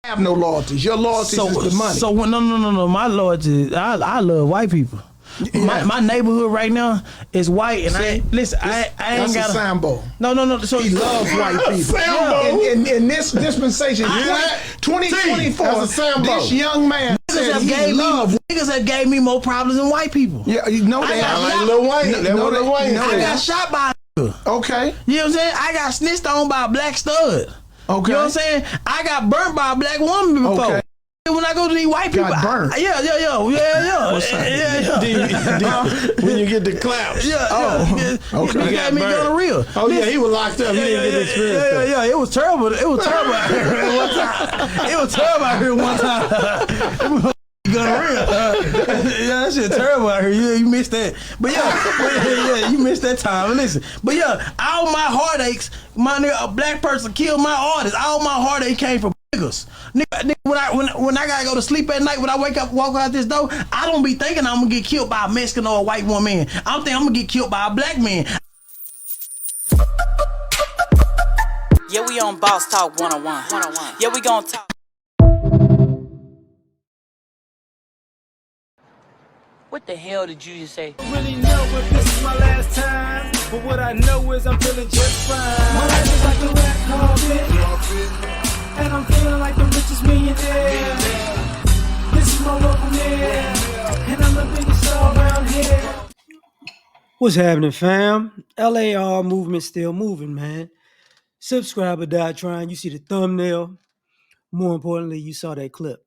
have no loyalties. Your loyalties is the money. So no. My loyalty, I love white people. Yeah. My neighborhood right now is white, and See, I ain't got a Sambo. No. So he loves white people. Sambo. In this dispensation, 2024, that's a Sambo. This young man said he loves. Niggas have gave me more problems than white people. Yeah, you know that. I like Lil Wayne. I got shot by a nigga. Okay. You know what I'm saying? I got snitched on by a black stud. Okay. You know what I'm saying? I got burnt by a black woman before. Okay. When I go to these white people, got burnt. Yeah. When you get the claps. Okay. He got me gonorrhea. Oh yeah, he was locked up. He didn't get the experience. Yeah. It was terrible. It was terrible out here one time. It was terrible out here one time. Gonorrhea. That shit terrible out here. You missed that. But yeah, you missed that time. Listen, but yeah, all my heartaches, my nigga, a black person killed my artist. All my heartache came from niggas. Nigga, when I gotta go to sleep at night, when I wake up, walk out this door, I don't be thinking I'm gonna get killed by a Mexican or a white woman. I'm thinking I'm gonna get killed by a black man. Yeah, we on Boss Talk 101. Yeah, we gonna talk. What the hell did you just say? I don't really know if this is my last time, but what I know is I'm feeling just fine. My life is like a red carpet, and I'm feeling like the richest millionaire. This is my local mayor, and I'm the biggest star around here. What's happening, fam? L.A.R. movement still moving, man. Subscribe or die trying. You see the thumbnail. More importantly, you saw that clip.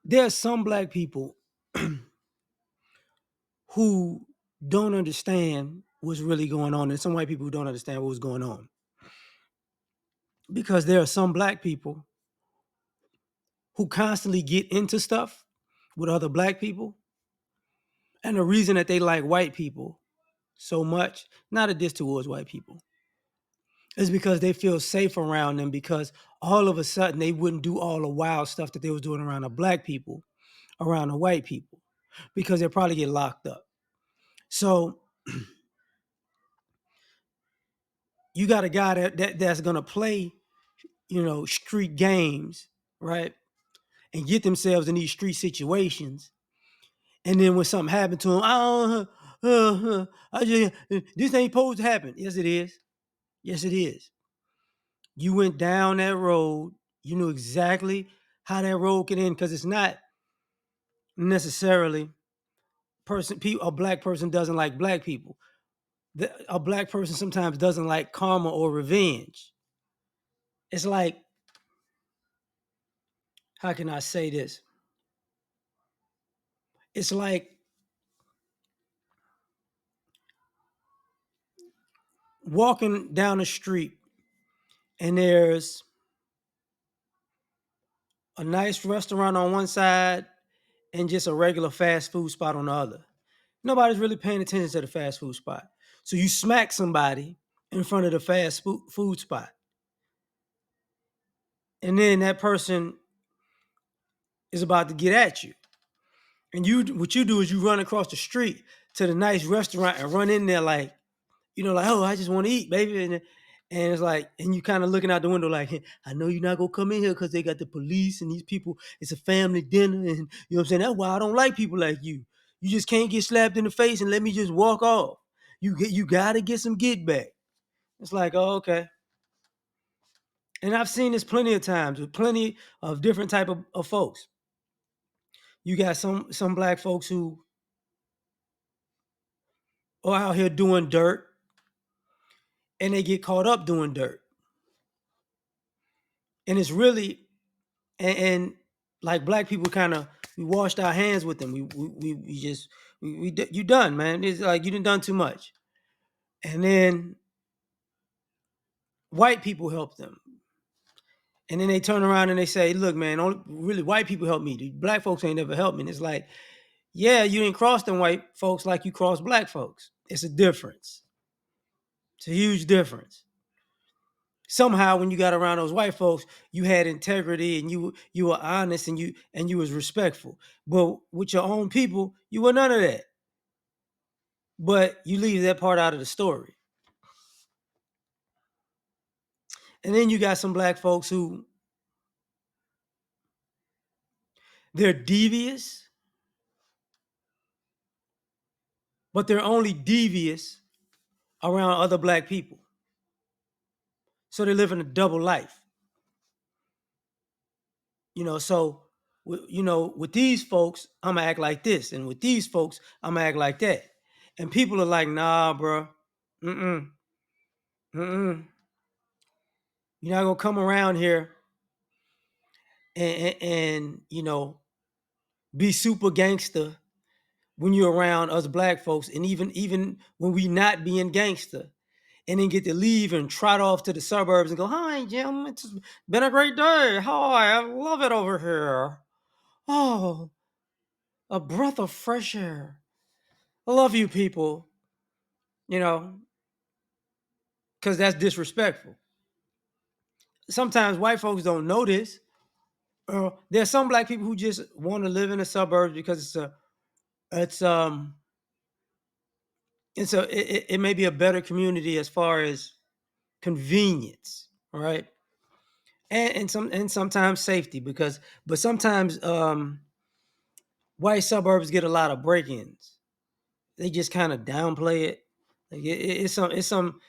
There are some black people who don't understand what's really going on, and some white people who don't understand what was going on. Because there are some black people who constantly get into stuff with other black people, and the reason that they like white people so much, not a diss towards white people, is because they feel safe around them, because all of a sudden they wouldn't do all the wild stuff that they was doing around the black people, around the white people, because they'll probably get locked up. So you got a guy that's gonna play, street games, right? And get themselves in these street situations. And then when something happened to them, this ain't supposed to happen. Yes, it is. Yes, it is. You went down that road. You knew exactly how that road could end, because it's not necessarily a black person doesn't like black people. A black person sometimes doesn't like karma or revenge. It's like, how can I say this? It's like walking down the street and there's a nice restaurant on one side and just a regular fast food spot on the other. Nobody's really paying attention to the fast food spot. So you smack somebody in front of the fast food spot. And then that person is about to get at you. And what you do is you run across the street to the nice restaurant and run in there like, oh, I just want to eat, baby. And it's like, and you kind of looking out the window like, hey, I know you're not going to come in here because they got the police and these people, it's a family dinner. And you know what I'm saying? That's why I don't like people like you. You just can't get slapped in the face and let me just walk off. You got to get some get back. It's like, oh, okay. And I've seen this plenty of times with plenty of different type of folks. You got some black folks who are out here doing dirt and they get caught up doing dirt. And it's really, and like black people we washed our hands with them. You done, man. It's like you done too much. And then white people help them. And then they turn around and they say, look, man, only really white people help me. The black folks ain't never helped me. And it's like, yeah, you didn't cross them white folks like you crossed black folks. It's a difference. It's a huge difference. Somehow when you got around those white folks, you had integrity and you were honest and you was respectful. But with your own people, you were none of that. But you leave that part out of the story. And then you got some black folks who They're devious, but they're only devious around other black people. So they're living a double life. So with these folks, I'm gonna act like this, and with these folks, I'm gonna act like that. And people are like, nah, bro, mm-mm, mm-mm. You're not gonna come around here and be super gangster when you're around us black folks, and even when we not being gangster, and then get to leave and trot off to the suburbs and go, hi, Jim, it's been a great day. Hi, I love it over here. Oh, a breath of fresh air. I love you people, because that's disrespectful. Sometimes white folks don't know this. There's some black people who just want to live in the suburbs because it may be a better community as far as convenience, right? And sometimes safety, but sometimes white suburbs get a lot of break-ins. They just kind of downplay it. Like it's some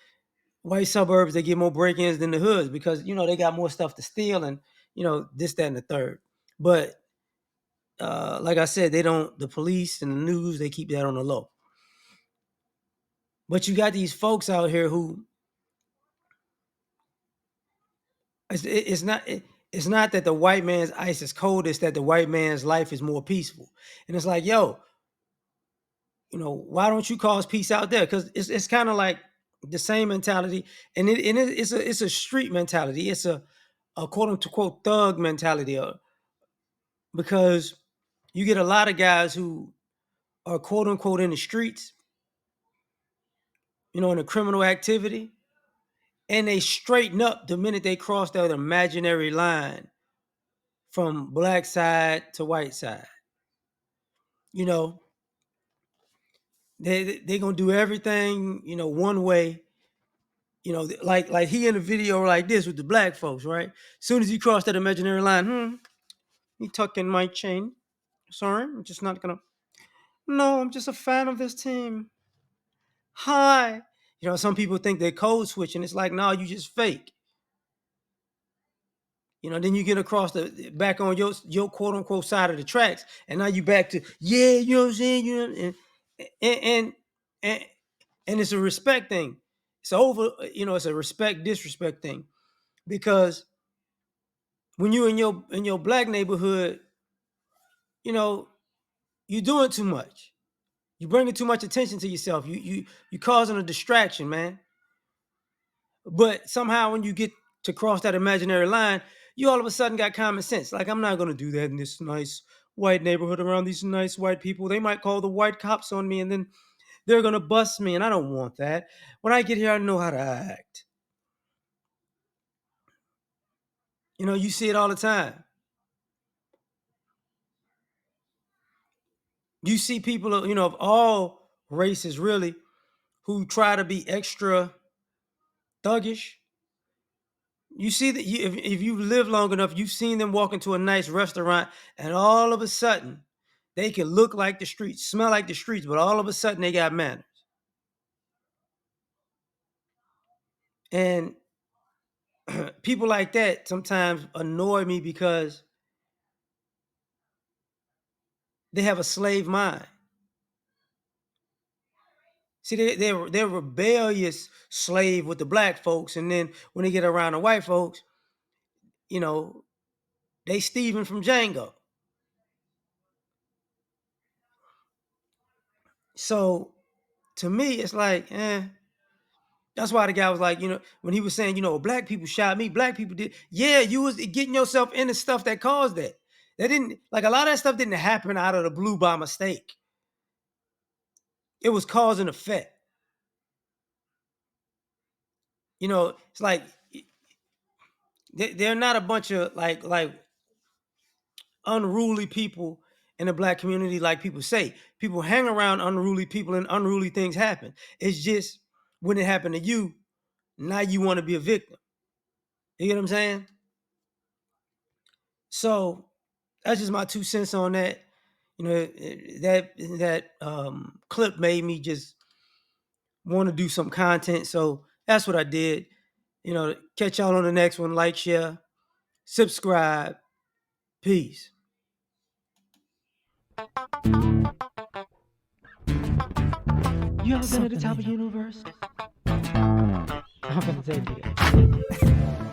white suburbs that get more break-ins than the hoods because they got more stuff to steal and this, that, and the third. But like I said, they don't. The police and the news, they keep that on the low. But you got these folks out here who it's not that the white man's ice is cold. It's that the white man's life is more peaceful. And it's like, yo, why don't you cause peace out there? Because it's kind of like the same mentality, and it's a street mentality. It's a quote unquote thug mentality, because you get a lot of guys who are quote unquote in the streets, in a criminal activity, and they straighten up the minute they cross that imaginary line from black side to white side. You know, they gonna do everything, one way. Like he in a video like this with the black folks, right? Soon as he crossed that imaginary line, he tucking my chain. Sorry, I'm just not gonna. No, I'm just a fan of this team. Hi. Some people think they're code switching. It's like, no, you just fake. Then you get across the back on your quote unquote side of the tracks, and now you back to you know what I'm saying, and and, and it's a respect thing. It's over, it's a respect disrespect thing, because when you in your black neighborhood, you're doing too much. You're bringing too much attention to yourself. You causing a distraction, man. But somehow when you get to cross that imaginary line, you all of a sudden got common sense. Like, I'm not going to do that in this nice white neighborhood around these nice white people. They might call the white cops on me and then they're going to bust me. And I don't want that. When I get here, I know how to act. You see it all the time. You see people, of all races, really, who try to be extra thuggish. You see that if you live long enough, you've seen them walk into a nice restaurant, and all of a sudden, they can look like the streets, smell like the streets, but all of a sudden they got manners. And people like that sometimes annoy me because they have a slave mind. See, they're rebellious slave with the black folks, and then when they get around the white folks, they Steven from Django. So to me, it's like, That's why the guy was like, when he was saying, black people shot me, black people did. Yeah, you was getting yourself into stuff that caused that. That didn't, like, a lot of that stuff didn't happen out of the blue by mistake. It was cause and effect. It's like they're not a bunch of like unruly people in the black community, like people say. People hang around unruly people and unruly things happen. It's just when it happened to you, now you want to be a victim. You get what I'm saying? So that's just my 2 cents on that. You know, that clip made me just want to do some content. So that's what I did. You know, catch y'all on the next one. Like, share, subscribe. Peace. You ever been at the top of the universe? I'm gonna tell you that.